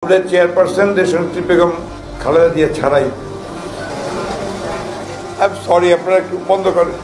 Chairperson দেশনেত্রী বেগম খালেদা জিয়া ছাড়াই sorry আপনারা একটু বন্ধ করেন।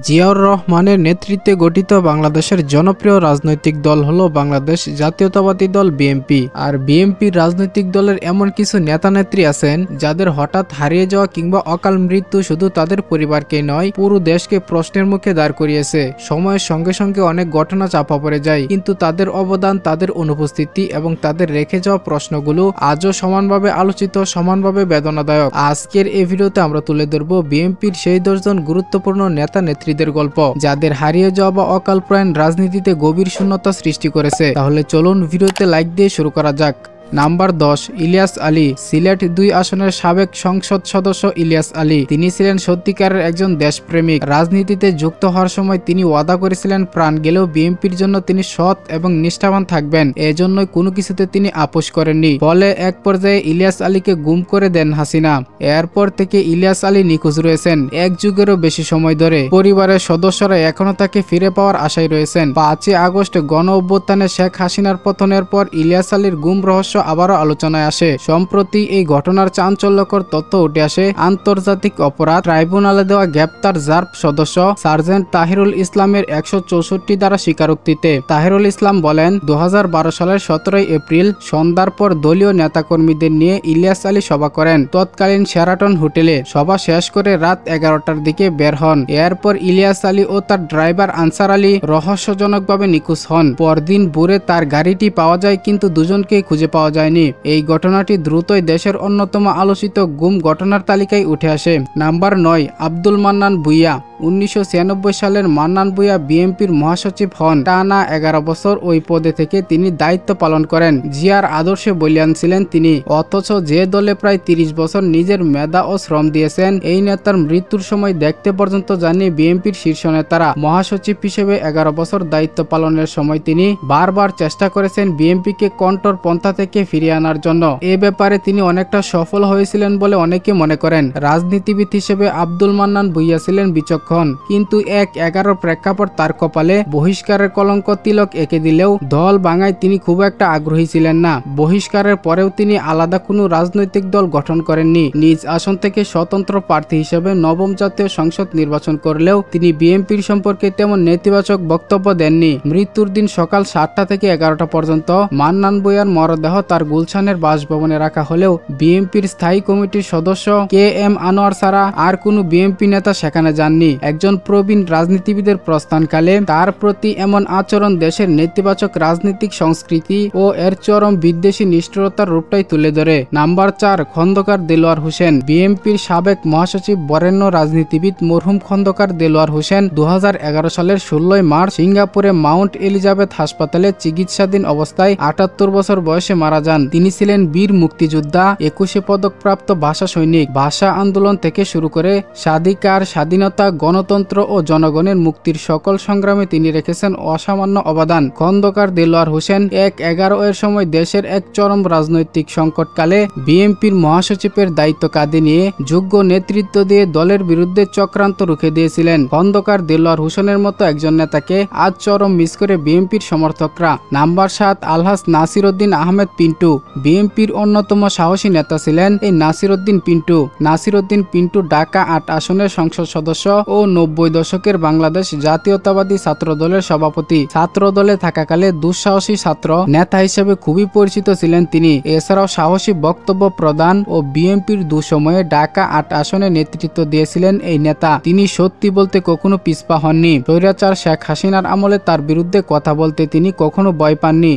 জিয়াউর রহমানের নেতৃত্বে গঠিত বাংলাদেশের জনপ্রিয় রাজনৈতিক দল হলো বাংলাদেশ জাতীয়তাবাদী দল বিএনপি। আর বিএনপির রাজনৈতিক দলের এমন কিছু নেতা নেত্রী আছেন যাদের হঠাৎ হারিয়ে যাওয়া কিংবা অকাল মৃত্যু শুধু তাদের পরিবারকে নয় পুরো দেশকে প্রশ্নের মুখে দাঁড় করিয়েছে। সময়ের সঙ্গে সঙ্গে অনেক ঘটনা চাপা পড়ে যায়, কিন্তু তাদের অবদান, তাদের অনুপস্থিতি এবং তাদের রেখে যাওয়া প্রশ্নগুলো আজও সমানভাবে আলোচিত, সমানভাবে বেদনাদায়ক। আজকের এই ভিডিওতে আমরা তুলে ধরবো বিএনপির সেই 10 জন গুরুত্বপূর্ণ নেতা নেত্রী গল্প যাদের হারিয়ে যাওয়া বা অকাল প্রয়াণ রাজনীতিতে গভীর শূন্যতা সৃষ্টি করেছে। তাহলে চলুন ভিডিওতে লাইক দিয়ে শুরু করা যাক। নাম্বার 10, ইলিয়াস আলী। সিলেট 2 আসনের সাবেক সংসদ সদস্য ইলিয়াস আলী। তিনি ছিলেন সত্যিকারের একজন দেশপ্রেমিক। রাজনীতিতে যুক্ত হওয়ার সময় তিনি ওয়াদা করেছিলেন প্রাণ গেলেও বিএনপির জন্য তিনি সৎ এবং নিষ্ঠাবান থাকবেন। এজন্যই কোনো কিছুতে তিনি আপোষ করেননি। ফলে এক পর্যায়ে ইলিয়াস আলীকে গুম করে দেন হাসিনা। এরপর থেকে ইলিয়াস আলী নিখোঁজ রয়েছেন 1 যুগেরও বেশি সময় ধরে। পরিবারের সদস্যরা এখনো তাকে ফিরে পাওয়ার আশায় রয়েছেন। 5 আগস্ট গণ অভ্যুত্থানে শেখ হাসিনার পতনের পর ইলিয়াস আলীর গুম রহস্য আবারও আলোচনায় আসে। সম্প্রতি এই ঘটনার চাঞ্চল্যকর তথ্য উঠে আসে আন্তর্জাতিক অপরাধ ট্রাইব্যুনালে দেওয়া গ্রেপ্তার জার্প সদস্য সার্জেন্ট তাহিরুল ইসলামের 164 ধারা স্বীকারোক্তিতে। তাহিরুল ইসলাম বলেন, 2012 সালের 17 এপ্রিল সন্ধ্যার পর দলীয় নেতাকর্মীদের নিয়ে ইলিয়াস আলী সভা করেন তৎকালীন শেরাটন হোটেলে। সভা শেষ করে রাত 11টার দিকে বের হন। এরপর ইলিয়াস আলী ও তার ড্রাইভার আনসার আলী রহস্যজনকভাবে নিখোঁজ হন। পরদিন ভোরে তার গাড়িটি পাওয়া যায়, কিন্তু দুজনকেই খুঁজে পাওয়া যায়নি। এই ঘটনাটি দ্রুতই দেশের অন্যতম আলোচিত গুম ঘটনার তালিকায় উঠে আসে। নাম্বার 9, আব্দুল মান্নান ভূঁইয়া। 1996 সালের মান্নান ভূঁইয়া বিএনপির মহাসচিব হন। টানা 11 বছর ওই পদে থেকে তিনি দায়িত্ব পালন করেন। জিয়ার আদর্শে বলিয়ান ছিলেন তিনি। অথচ যে দলে প্রায় 30 বছর নিজের মেধা ও শ্রম দিয়েছেন, এই নেতার মৃত্যুর সময় দেখতে পর্যন্ত যাননি বিএনপির শীর্ষ নেতারা। মহাসচিব হিসেবে 11 বছর দায়িত্ব পালনের সময় তিনি বারবার চেষ্টা করেছেন বিএনপিকে কণ্টর পন্থা থেকে ফিরিয়ে আনার জন্য। এ ব্যাপারে তিনি অনেকটা সফল হয়েছিলেন বলে অনেকে মনে করেন। রাজনীতিবিদ হিসেবে আব্দুল মান্নান ভূঁইয়া ছিলেন বিচক্ষণ, কিন্তু 1/11 প্রেক্ষাপট তার কপালে বহিষ্কারের কলঙ্ক তিলক এঁকে দিলেও দল ভাঙায় তিনি খুব একটা আগ্রহী ছিলেন না। বহিষ্কারের পরেও তিনি আলাদা কোনো রাজনৈতিক দল গঠন করেননি। নিজ আসন থেকে স্বতন্ত্র প্রার্থী হিসেবে নবম জাতীয় সংসদ নির্বাচন করলেও তিনি বিএনপির সম্পর্কে তেমন নেতিবাচক বক্তব্য দেননি। মৃত্যুর দিন সকাল 7টা থেকে 11টা পর্যন্ত মান্নান ভূঁইয়ার মরদেহ তার গুলশানের বাসভবনে রাখা হলেও বিএনপির স্থায়ী কমিটির সদস্য KM আনোয়ার ছাড়া আর কোনো বিএনপি নেতা সেখানে যাননি। একজন প্রবীণ রাজনীতিবিদের প্রস্থানকালে তার প্রতি এমন আচরণ দেশের নেতিবাচক রাজনৈতিক সংস্কৃতি ও এর চরম বিদ্বেষী নিষ্ঠুরতার রূপটাই তুলে ধরে। নাম্বার 4, খন্দকার দেলোয়ার হোসেন। বিএনপির সাবেক মহাসচিব বরেণ্য রাজনীতিবিদ মরহুম খন্দকার দেলোয়ার হোসেন 2011 সালের 16 মার্চ সিঙ্গাপুরে মাউন্ট এলিজাবেথ হাসপাতালে চিকিৎসাধীন অবস্থায় 78 বছর বয়সে মারা যান। তিনি ছিলেন বীর মুক্তিযোদ্ধা, 21 পদকপ্রাপ্ত ভাষা সৈনিক। ভাষা আন্দোলন থেকে শুরু করে স্বাধিকার, স্বাধীনতা, গণতন্ত্র ও জনগণের মুক্তির সকল সংগ্রামে তিনি রেখেছেন অসামান্য অবদান। খন্দকার দেলোয়ার হোসেন 1/11 এর সময় দেশের এক চরম রাজনৈতিক সংকটকালে বিএনপির মহাসচিবের দায়িত্ব কাঁধে নিয়ে যোগ্য নেতৃত্ব দিয়ে দলের বিরুদ্ধে চক্রান্ত রুখে দিয়েছিলেন। খন্দকার দেলোয়ার হোসেনের মতো একজন নেতাকে আজ চরম মিস করে বিএনপির সমর্থকরা। নাম্বার 7, আলহাজ নাসির উদ্দিন আহমেদ পিন্টু। বিএনপির অন্যতম সাহসী নেতা ছিলেন এই নাসির উদ্দিন পিন্টু। নাসির উদ্দিন পিন্টু ঢাকা 8 আসনের সংসদ সদস্য ও 90 দশকের বাংলাদেশ জাতীয়তাবাদী ছাত্র দলের সভাপতি। ছাত্র দলে থাকাকালে দুঃসাহসী ছাত্র নেতা হিসেবে খুবই পরিচিত ছিলেন তিনি। এছাড়াও সাহসী বক্তব্য প্রদান ও বিএনপির দুঃসময়ে ঢাকা 8 আসনে নেতৃত্ব দিয়েছিলেন এই নেতা। তিনি সত্যি বলতে কখনো পিছপা হননি। স্বৈরাচার শেখ হাসিনার আমলে তার বিরুদ্ধে কথা বলতে তিনি কখনো ভয় পাননি।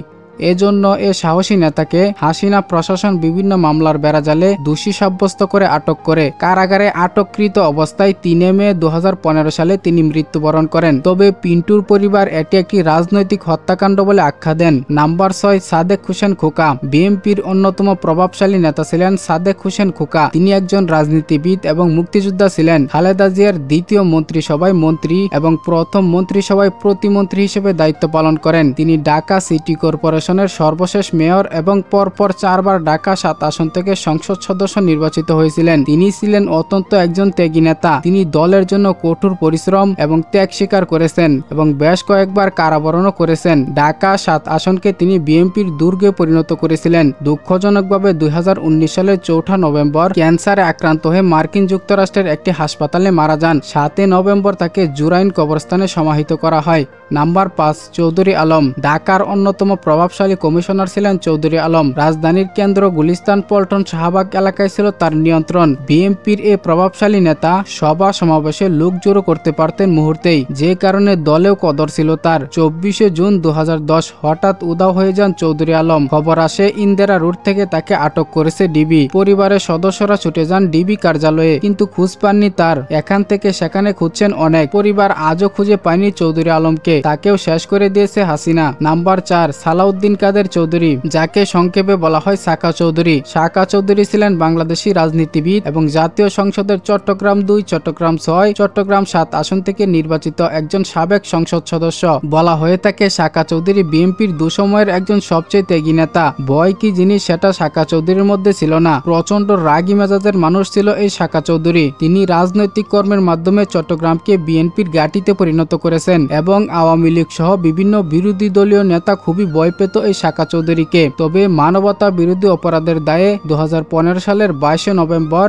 এজন্য এ সাহসী নেতাকে হাসিনা প্রশাসন বিভিন্ন মামলার বেড়াজালে দোষী সাব্যস্ত করে আটক করে। কারাগারে আটককৃত অবস্থায় 3 মে 2015 সালে তিনি মৃত্যুবরণ করেন। তবে পিন্টুর পরিবার এটি একটি রাজনৈতিক হত্যাকাণ্ড বলে আখ্যা দেন। নাম্বার 6, সাদেক হোসেন খোকা। বিএনপির অন্যতম প্রভাবশালী নেতা ছিলেন সাদেক হোসেন খোকা। তিনি একজন রাজনীতিবিদ এবং মুক্তিযোদ্ধা ছিলেন। খালেদা জিয়ার দ্বিতীয় মন্ত্রিসভায় মন্ত্রী এবং প্রথম মন্ত্রিসভায় প্রতিমন্ত্রী হিসেবে দায়িত্ব পালন করেন। তিনি ঢাকা সিটি কর্পোরেশন কর্পোরেশনের সর্বশেষ মেয়র এবং পরপর 4 বার ঢাকা 7 আসন থেকে সংসদ সদস্য নির্বাচিত হয়েছিলেন। তিনি ছিলেন অত্যন্ত একজন ত্যাগী নেতা। তিনি দলের জন্য কঠোর পরিশ্রম এবং ত্যাগ স্বীকার করেছেন এবং বেশ কয়েকবার কারাবরণও করেছেন। ঢাকা 7 আসনকে তিনি বিএনপির দুর্গে পরিণত করেছিলেন। দুঃখজনকভাবে 2019 সালের 4 নভেম্বর ক্যান্সারে আক্রান্ত হয়ে মার্কিন যুক্তরাষ্ট্রের একটি হাসপাতালে মারা যান। 7 নভেম্বর তাকে জুরাইন কবরস্থানে সমাহিত করা হয়। নাম্বার 5, চৌধুরী আলম। ঢাকার অন্যতম প্রভাবশালী কমিশনার ছিলেন চৌধুরী আলম। রাজধানীর কেন্দ্র গুলিস্তান, পল্টন, শাহবাগ এলাকায় ছিল তার নিয়ন্ত্রণ। বিএনপির এই প্রভাবশালী নেতা সভা সমাবেশে লোক জড়ো করতে পারতেন মুহূর্তেই, যে কারণে দলেও কদর ছিল তার। 24 জুন 2010 হঠাৎ উধাও হয়ে যান চৌধুরী আলম। খবর আসে ইন্দিরা রোড থেকে তাকে আটক করেছে ডিবি। পরিবারের সদস্যরা ছুটে যান ডিবি কার্যালয়ে, কিন্তু খোঁজ পাননি তার। এখান থেকে সেখানে খুঁজছেন অনেক। পরিবার আজও খুঁজে পায়নি চৌধুরী আলমকে। তাকেও শেষ করে দিয়েছে হাসিনা। নাম্বার 4, সালাউদ্দিন কাদের চৌধুরী, যাকে সংক্ষেপে বলা হয় সাকা চৌধুরী। সাকা চৌধুরী ছিলেন বাংলাদেশী রাজনীতিবিদ এবং জাতীয় সংসদের চট্টগ্রাম 2, চট্টগ্রাম 6, চট্টগ্রাম 7 আসন থেকে নির্বাচিত একজন সাবেক সংসদ সদস্য। বলা হয়ে থাকে সাকা চৌধুরী বিএনপির দুসময়ের একজন সবচেয়ে ত্যাগী নেতা। ভয় কি জিনিস সেটা সাকা চৌধুরীর মধ্যে ছিল না। প্রচন্ড রাগী মেজাজের মানুষ ছিল এই সাকা চৌধুরী। তিনি রাজনৈতিক কর্মের মাধ্যমে চট্টগ্রামকে বিএনপির ঘাঁটিতে পরিণত করেছেন এবং আওয়ামী লীগ সহ বিভিন্ন বিরোধী দলীয় নেতা খুবই ভয় পেত এই সাকা চৌধুরীকে। তবে মানবতা বিরোধী অপরাধের দায়ে 2015 সালের 22 নভেম্বর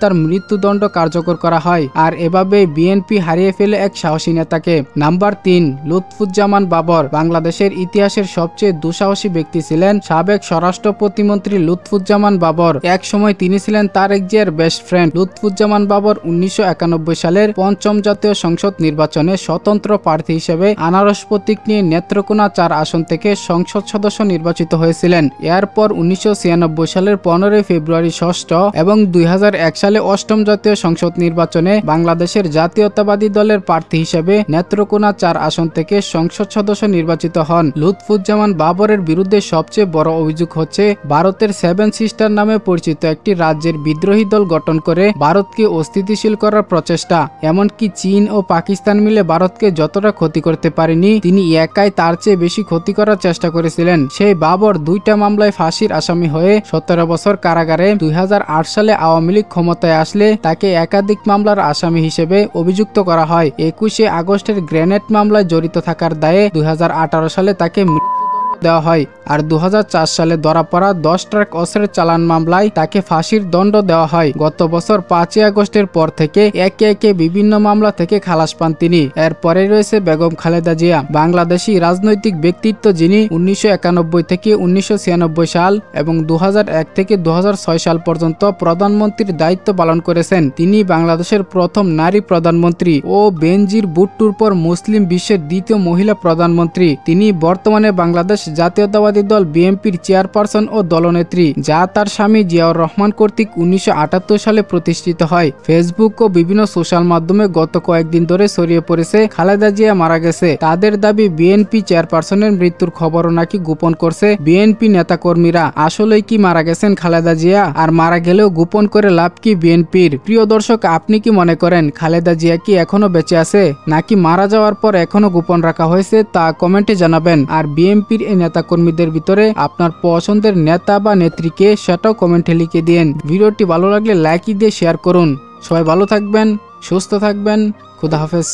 তার মৃত্যুদণ্ড কার্যকর করা হয়। আর এভাবে বিএনপি হারিয়ে ফেলে এক সাহসী নেতাকে। নাম্বার 3, লুৎফুজ্জামান বাবর। বাংলাদেশের ইতিহাসের সবচেয়ে দুঃসাহসী ব্যক্তি ছিলেন সাবেক স্বরাষ্ট্র প্রতিমন্ত্রী লুৎফুজ্জামান বাবর। এক সময় তিনি ছিলেন তারেক জিয়ার বেস্ট ফ্রেন্ড। লুৎফুজ্জামান বাবর 1991 সালের 5ম জাতীয় সংসদ নির্বাচনে স্বতন্ত্র প্রার্থী হিসেবে আনারস প্রতীক নিয়ে নেত্রকোনা 4 আসন থেকে সংসদ সদস্য নির্বাচিত হয়েছিলেন। এরপর 1996 সালের 15 ফেব্রুয়ারি 6ষ্ঠ এবং 2001 সালে 8ম জাতীয় সংসদ নির্বাচনে বাংলাদেশের জাতীয়তাবাদী দলের প্রার্থী হিসেবে নেত্রকোনা 4 আসন থেকে সংসদ সদস্য নির্বাচিত হন। লুৎফুজ্জামান বাবরের বিরুদ্ধে সবচেয়ে বড় অভিযোগ হচ্ছে ভারতের 7 সিস্টার নামে পরিচিত একটি রাজ্যের বিদ্রোহী দল গঠন করে ভারতকে অস্থিতিশীল করার প্রচেষ্টা। এমনকি চীন ও পাকিস্তান মিলে ভারতকে যতটা ক্ষতি করতে পারেনি, তিনি একাই তার চেয়ে বেশি ক্ষতি করার চেষ্টা করেছিলেন। সেই বাবর 2টা মামলায় ফাঁসির আসামি হয়ে 17 বছর কারাগারে। 2008 সালে আওয়ামী লীগ ক্ষমতায় আসলে তাকে একাধিক মামলার আসামি হিসেবে অভিযুক্ত করা হয়। 21 আগস্টের গ্রেনেড মামলায় জড়িত থাকার দায়ে 2018 সালে তাকে দেওয়া হয়। আর 2004 সালে ধরা পড়া 10 ট্রাক অস্ত্রের চালান মামলায় তাকে ফাঁসির দণ্ড দেওয়া হয়। গত বছর 5 আগস্টের পর থেকে একে একে বিভিন্ন মামলা থেকে খালাস পান তিনি। এরপরে রয়েছে বেগম খালেদা জিয়া, বাংলাদেশি রাজনৈতিক ব্যক্তিত্ব যিনি 1991 থেকে 1996 সাল এবং 2001 থেকে 2006 সাল পর্যন্ত প্রধানমন্ত্রীর দায়িত্ব পালন করেছেন। তিনি বাংলাদেশের প্রথম নারী প্রধানমন্ত্রী ও বেনজির ভুট্টোর পর মুসলিম বিশ্বের দ্বিতীয় মহিলা প্রধানমন্ত্রী। তিনি বর্তমানে বাংলাদেশ জাতীয়তাবাদী দল বিএনপির চেয়ারপারসন ও দলনেত্রী, যা তার স্বামী জিয়াউর রহমান কর্তৃক 1978 সালে প্রতিষ্ঠিত হয়। ফেসবুক ও বিভিন্ন সোশ্যাল মাধ্যমে গত কয়েকদিন ধরে ছড়িয়ে পড়েছে খালেদা জিয়া মারা গেছে। তাদের দাবি বিএনপি চেয়ারপারসনের মৃত্যুর খবরও নাকি গোপন করছে বিএনপি নেতাকর্মীরা। আসলেই কি মারা গেছেন খালেদা জিয়া? আর মারা গেলেও গোপন করে লাভ কি বিএনপির? প্রিয় দর্শক, আপনি কি মনে করেন খালেদা জিয়া কি এখনো বেঁচে আছে নাকি মারা যাওয়ার পর এখনো গোপন রাখা হয়েছে, তা কমেন্টে জানাবেন। আর বিএনপির এই নেতাকর্মীদের ভিতরে আপনার পছন্দের নেতা বা নেত্রীকে সেটাও কমেন্টে লিখে দিন। ভিডিওটি ভালো লাগলে লাইক দিয়ে শেয়ার করুন। সবাই ভালো থাকবেন, সুস্থ থাকবেন। খুদা হাফেজ।